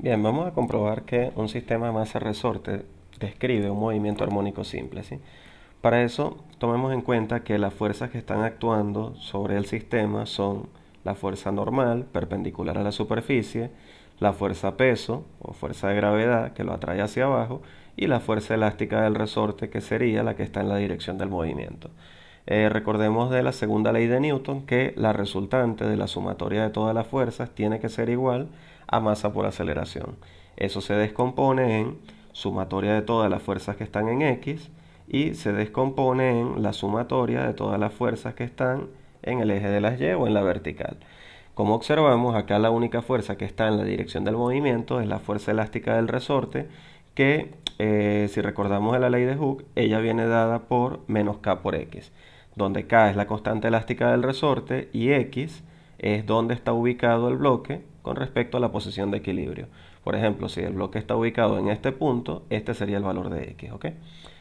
Bien, vamos a comprobar que un sistema masa-resorte describe un movimiento armónico simple, ¿sí? Para eso, tomemos en cuenta que las fuerzas que están actuando sobre el sistema son la fuerza normal, perpendicular a la superficie, la fuerza peso o fuerza de gravedad que lo atrae hacia abajo y la fuerza elástica del resorte que sería la que está en la dirección del movimiento. Recordemos de la segunda ley de Newton que la resultante de la sumatoria de todas las fuerzas tiene que ser igual a masa por aceleración. Eso se descompone en sumatoria de todas las fuerzas que están en X y se descompone en la sumatoria de todas las fuerzas que están en el eje de las Y o en la vertical. Como observamos, acá la única fuerza que está en la dirección del movimiento es la fuerza elástica del resorte, que si recordamos de la ley de Hooke, ella viene dada por menos K por X, donde K es la constante elástica del resorte y X es donde está ubicado el bloque con respecto a la posición de equilibrio. Por ejemplo, si el bloque está ubicado en este punto, este sería el valor de X, ¿ok?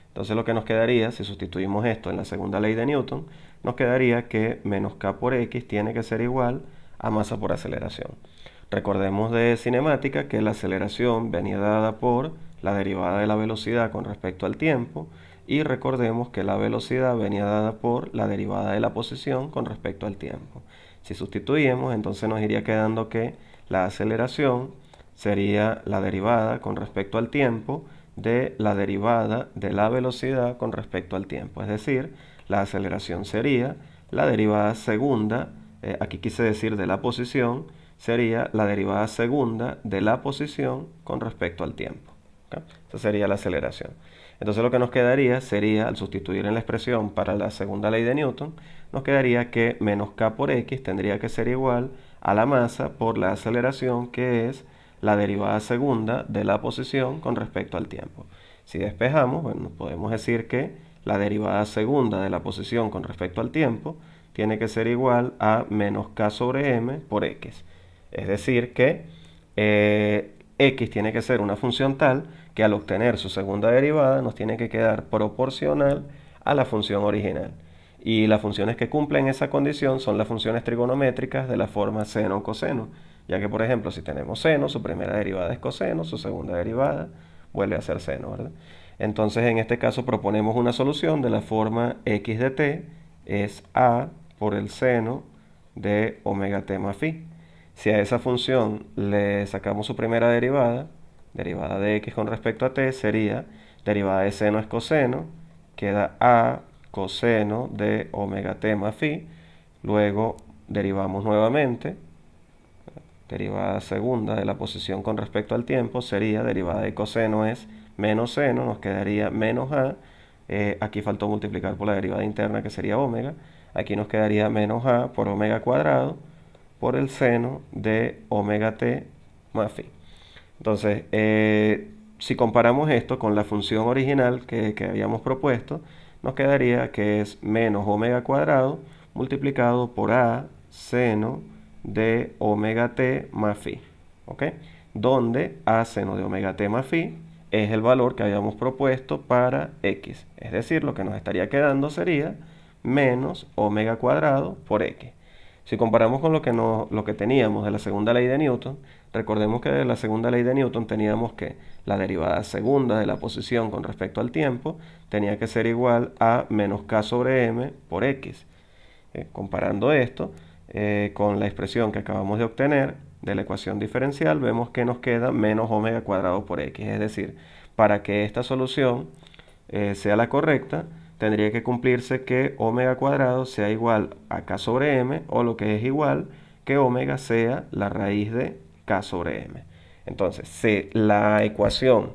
Entonces lo que nos quedaría, si sustituimos esto en la segunda ley de Newton, nos quedaría que menos K por X tiene que ser igual a masa por aceleración. Recordemos de cinemática que la aceleración venía dada por la derivada de la velocidad con respecto al tiempo y recordemos que la velocidad venía dada por la derivada de la posición con respecto al tiempo. Si sustituimos, entonces nos iría quedando que la aceleración sería la derivada con respecto al tiempo de la derivada de la velocidad con respecto al tiempo. Es decir, la aceleración sería la derivada segunda, aquí quise decir de la posición, sería la derivada segunda de la posición con respecto al tiempo. ¿Okay? Esa sería la aceleración. Entonces lo que nos quedaría sería, al sustituir en la expresión para la segunda ley de Newton, nos quedaría que menos K por X tendría que ser igual a la masa por la aceleración, que es la derivada segunda de la posición con respecto al tiempo. Si despejamos, bueno, podemos decir que la derivada segunda de la posición con respecto al tiempo tiene que ser igual a menos K sobre M por X. Es decir que X tiene que ser una función tal que al obtener su segunda derivada nos tiene que quedar proporcional a la función original. Y las funciones que cumplen esa condición son las funciones trigonométricas de la forma seno o coseno, ya que por ejemplo si tenemos seno, su primera derivada es coseno, su segunda derivada vuelve a ser seno, ¿verdad? Entonces en este caso proponemos una solución de la forma x de t es a por el seno de omega t más phi. Si a esa función le sacamos su primera derivada, derivada de x con respecto a t sería derivada de seno es coseno, queda a coseno de omega t más phi, luego derivamos nuevamente, derivada segunda de la posición con respecto al tiempo sería derivada de coseno es menos seno, nos quedaría menos a, aquí faltó multiplicar por la derivada interna que sería omega, aquí nos quedaría menos a por omega cuadrado por el seno de omega t más phi. Entonces, si comparamos esto con la función original que habíamos propuesto, nos quedaría que es menos omega cuadrado multiplicado por a seno de omega t más phi, ¿ok? Donde a seno de omega t más phi es el valor que habíamos propuesto para x. Es decir, lo que nos estaría quedando sería menos omega cuadrado por x. Si comparamos con lo que teníamos de la segunda ley de Newton, recordemos que de la segunda ley de Newton teníamos que la derivada segunda de la posición con respecto al tiempo tenía que ser igual a menos k sobre m por x. Comparando esto con la expresión que acabamos de obtener de la ecuación diferencial, vemos que nos queda menos omega cuadrado por x. Es decir, para que esta solución sea la correcta, tendría que cumplirse que omega cuadrado sea igual a k sobre m, o lo que es igual, que omega sea la raíz de k sobre m. Entonces, si la ecuación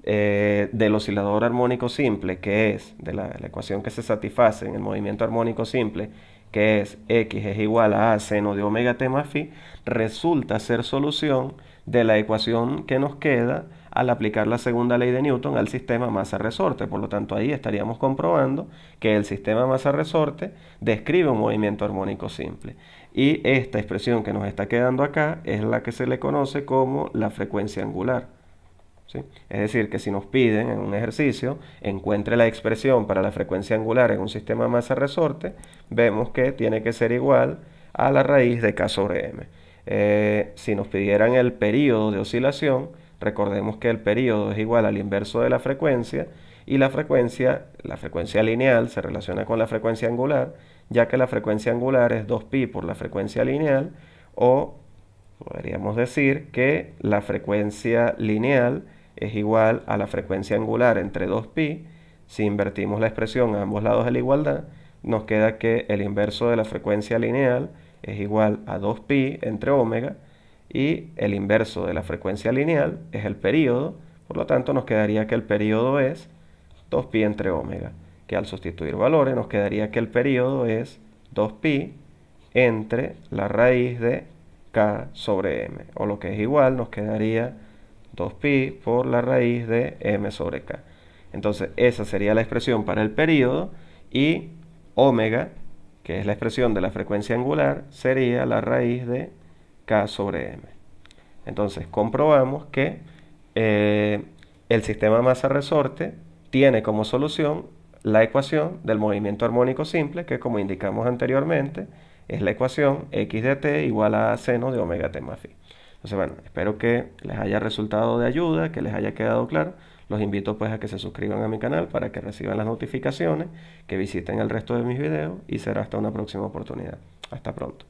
del oscilador armónico simple, que es de la ecuación que se satisface en el movimiento armónico simple, que es x es igual a seno de omega t más phi, resulta ser solución de la ecuación que nos queda al aplicar la segunda ley de Newton al sistema masa-resorte. Por lo tanto, ahí estaríamos comprobando que el sistema masa-resorte describe un movimiento armónico simple. Y esta expresión que nos está quedando acá es la que se le conoce como la frecuencia angular. ¿Sí? Es decir, que si nos piden en un ejercicio encuentre la expresión para la frecuencia angular en un sistema masa-resorte, vemos que tiene que ser igual a la raíz de k sobre m. Si nos pidieran el periodo de oscilación, recordemos que el periodo es igual al inverso de la frecuencia y la frecuencia lineal se relaciona con la frecuencia angular, ya que la frecuencia angular es 2pi por la frecuencia lineal, o podríamos decir que la frecuencia lineal es igual a la frecuencia angular entre 2pi. Si invertimos la expresión a ambos lados de la igualdad, nos queda que el inverso de la frecuencia lineal es igual a 2pi entre omega, y el inverso de la frecuencia lineal es el período. Por lo tanto, nos quedaría que el período es 2pi entre omega, que al sustituir valores nos quedaría que el período es 2pi entre la raíz de k sobre m, o lo que es igual, nos quedaría 2pi por la raíz de m sobre k. Entonces esa sería la expresión para el período, y omega, que es la expresión de la frecuencia angular, sería la raíz de k sobre m. Entonces comprobamos que el sistema masa-resorte tiene como solución la ecuación del movimiento armónico simple, que como indicamos anteriormente, es la ecuación x de t igual a seno de omega t más phi. Entonces, bueno, espero que les haya resultado de ayuda, que les haya quedado claro. Los invito pues a que se suscriban a mi canal para que reciban las notificaciones, que visiten el resto de mis videos, y será hasta una próxima oportunidad. Hasta pronto.